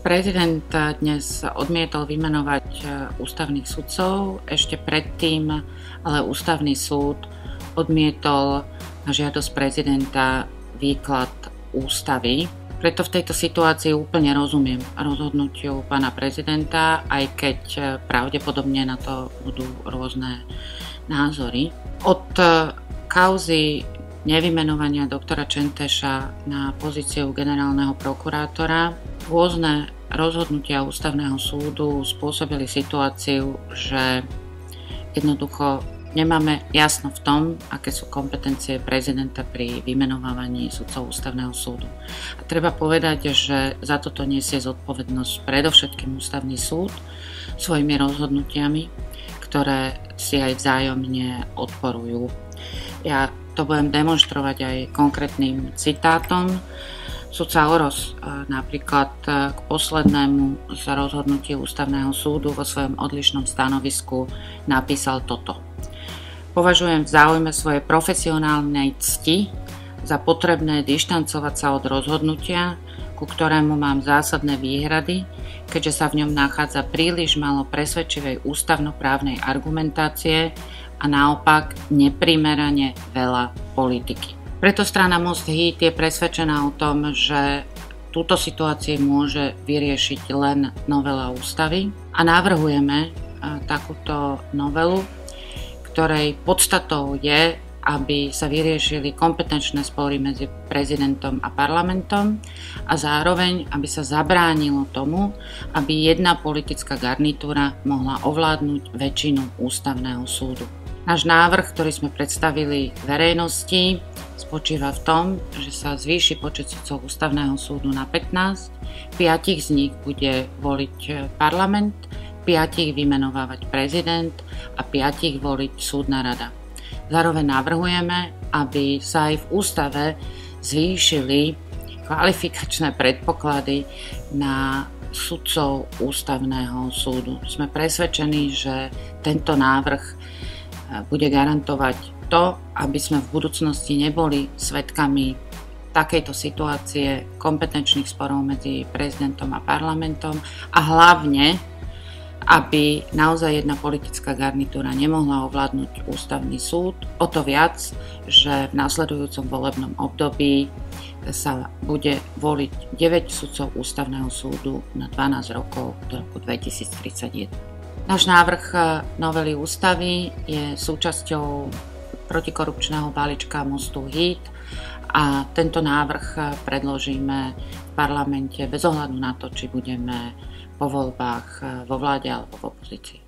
Prezident dnes odmietol vymenovať ústavných sudcov, ešte predtým ale ústavný súd odmietol na žiadosť prezidenta výklad ústavy. Preto v tejto situácii úplne rozumiem rozhodnutiu pána prezidenta, aj keď pravdepodobne na to budú rôzne názory. Od kauzy nevymenovania doktora Čenteša na pozíciu generálneho prokurátora rôzne rozhodnutia ústavného súdu spôsobili situáciu, že jednoducho nemáme jasno v tom, aké sú kompetencie prezidenta pri vymenovávaní sudcov ústavného súdu. A treba povedať, že za toto nesie zodpovednosť predovšetkým ústavný súd svojimi rozhodnutiami, ktoré si aj vzájomne odporujú. Ja to budem demonštrovať aj konkrétnym citátom. Sudca Oros napríklad k poslednému z rozhodnutí ústavného súdu vo svojom odlišnom stanovisku napísal toto. Považujem v záujme svojej profesionálnej cti za potrebné dištancovať sa od rozhodnutia, ku ktorému mám zásadné výhrady, keďže sa v ňom nachádza príliš málo presvedčivej ústavnoprávnej argumentácie a naopak neprimerane veľa politiky. Preto strana Most Híd je presvedčená o tom, že túto situáciu môže vyriešiť len novela ústavy a navrhujeme takúto novelu, ktorej podstatou je, aby sa vyriešili kompetenčné spory medzi prezidentom a parlamentom a zároveň, aby sa zabránilo tomu, aby jedna politická garnitúra mohla ovládnuť väčšinu ústavného súdu. Náš návrh, ktorý sme predstavili verejnosti, spočíva v tom, že sa zvýši počet sudcov ústavného súdu na 15, 5 z nich bude voliť parlament, 5 vymenovávať prezident a 5 voliť súdna rada. Zároveň navrhujeme, aby sa aj v ústave zvýšili kvalifikačné predpoklady na sudcov ústavného súdu. Sme presvedčení, že tento návrh bude garantovať to, aby sme v budúcnosti neboli svedkami takejto situácie kompetenčných sporov medzi prezidentom a parlamentom a hlavne, aby naozaj jedna politická garnitúra nemohla ovládnuť ústavný súd. O to viac, že v nasledujúcom volebnom období sa bude voliť 9 sudcov ústavného súdu na 12 rokov do roku 2031. Náš návrh novely ústavy je súčasťou protikorupčného balíčka Mostu Híd a tento návrh predložíme v parlamente bez ohľadu na to, či budeme po voľbách vo vláde alebo v opozícii.